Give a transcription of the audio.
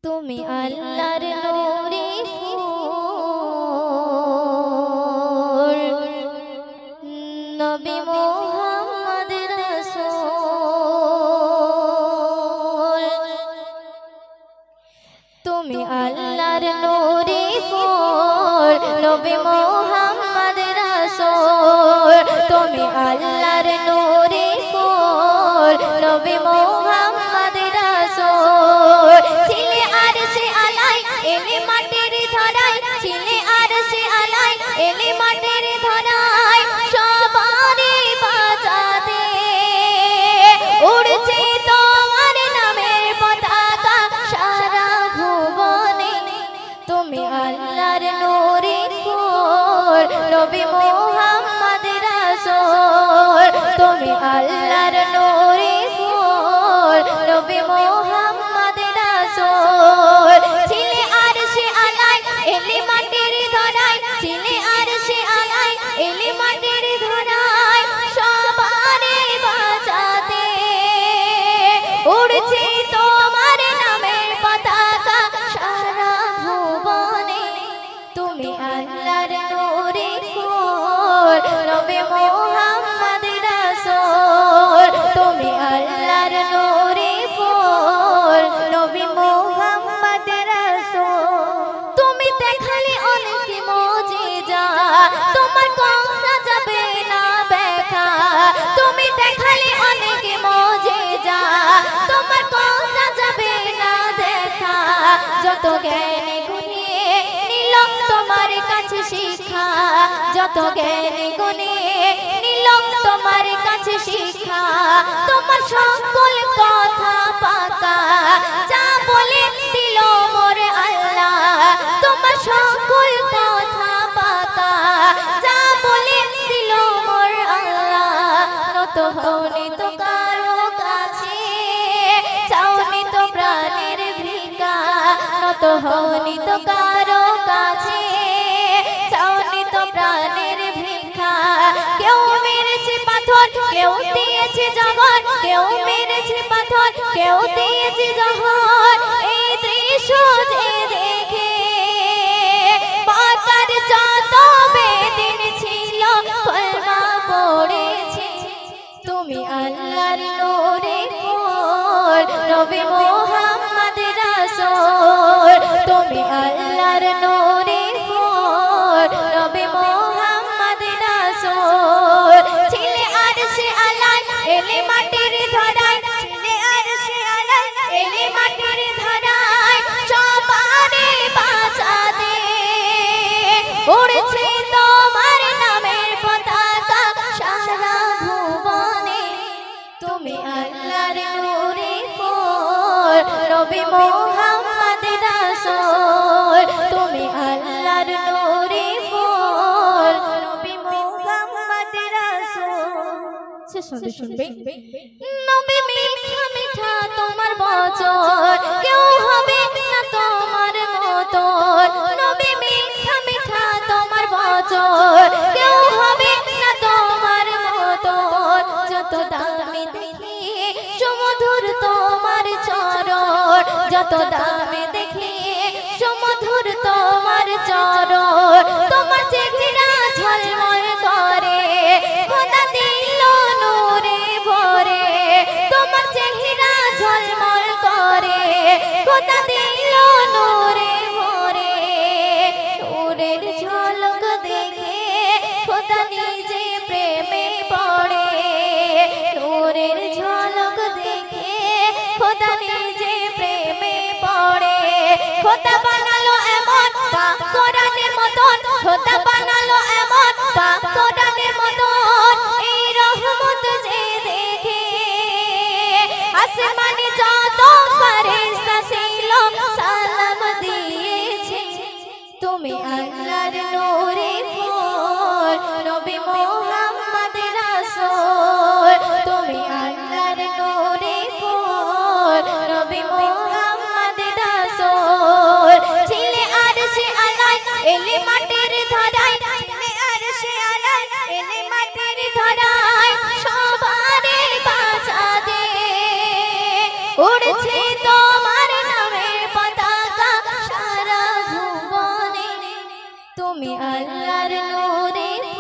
তুমি আল্লাহর নূরে ফুল নবী মুহাম্মদ রাসূল তুমি আল্লাহর নূরে ফুল নবী মুহাম্মদ রাসূল তুমি আল্লাহর নূরে ফুল নবী মুহাম্মদ রাসূল ছিলে আরশে আলাই এলে মাটির ধরায় ছিলে আরশে আলাই এলে মাটির ধরায় সবারে বাজাতে উড়ছে তোমার নামের পতাকা সারা ভুবনে তুমি আল্লাহর নূরে ফুল নবী মুহাম্মদ রাসূল তুমি আল্লাহর নূরে ফুল নবী মুহাম্মদ রাসূল ছিলে আরশে আলাই এলে মাটির ধরায় ছিলে আরশে আলাই এলে মাটির ধরায় সবারে বাজাতে উড়ছে তোমার নামের পতাকা সারা ভুবনে তুমি আল্লাহর নূরে ফুল নবী মুহাম্মদ রাসূল তুমি আল্লাহর নূরে ফুল নবী মুহাম্মদ রাসূল তুমি দেখালে অনেক মুজিজা তোমার কথা যাবে না ব্যাখ্যা তুমি দেখালে অনেক মুজিজা তোমার কথা যাবে না দেখা যত জ্ঞানী গুণী নিল তোমার কাছে শিক্ষা যত জ্ঞানী গুণী নিল তোমার কাছে শিক্ষা তোমার সকল কথা পাকা যা বলে দিল মোর আল্লাহ তোমার সকল কথা পাকা যা বলে দিল মোর আল্লাহ নত হওনি তো কারো কাছে চাওনি তো প্রাণের ভিক্ষা নত হওনি তো কারো কাছে চাওনি তো প্রাণের ভিক্ষা কেউ মেরেছে পাথর কেউ দিয়েছে জগৎ কেউ মেরেছে পাথর কেউ দিয়েছে জহর এই দৃশ্য যে দেখে পাতার যত বেদিন ছিল কলমা পড়েছে তুমি আল্লাহর নূরে ফুল নবী মুহাম্মদ রাসূল তুমি আল্লাহর নূরে ফুল নবী মুহাম্মদ রাসূল ছিলে আরশে আলাই এলে মাটির ধরায় ছিলে আরশে আলাই এলে মাটির ধরায় সবারে বাজাতে উড়ছে তোমার নামের পতাকা সারা ভুবনে তুমি আল্লাহর নূরে ফুল নবী মুহাম্মদ রাসূল তুমি আল্লাহর নূরে ফুল নবী মুহাম্মদ রাসূল সে শুনবে নবী মিঠা মিঠা তোমার বচন কেউ হবে না তোমার মতন নবী মিঠা মিঠা তোমার বচন কেউ হবে না তোমার মতন যত দামি দেখি সুমধুর তোমার চরণ যত দামি দেখি সুমধুর তোমার চরণ তোমার চেহারা ঝলমল করে খোদা দিল নূরে ভরে তোমার চেহারা ঝলমল করে খোদা দিল নূরে ভরে নূরের ঝলক দেখে খোদা নিজে প্রেমে পড়ে নূরের ঝলক দেখে খোদা নিজে প্রেমে পড়ে খোদা বানালো এমন পাক কোরআনের মতন খোদা বানালো এমন পাক কোরআনের মতন এই রহমত যে দেখে আসমানে যত ফেরেশতা ছিল সালাম দিয়েছে তুমি আল্লাহর নূরে ফুল নবী মুহাম্মদ রাসূল তুমি আল্লাহর নূরে ফুল নবী মুহাম্মদ রাসূল ছিলে আরশে আলাই এলে মাটির ধরায় ছিলে আরশে আলাই এলে মাটির ধরায় সবারে বাজাতে উড়ছে তোমার নামের পতাকা তুমি আল্লাহর নূরে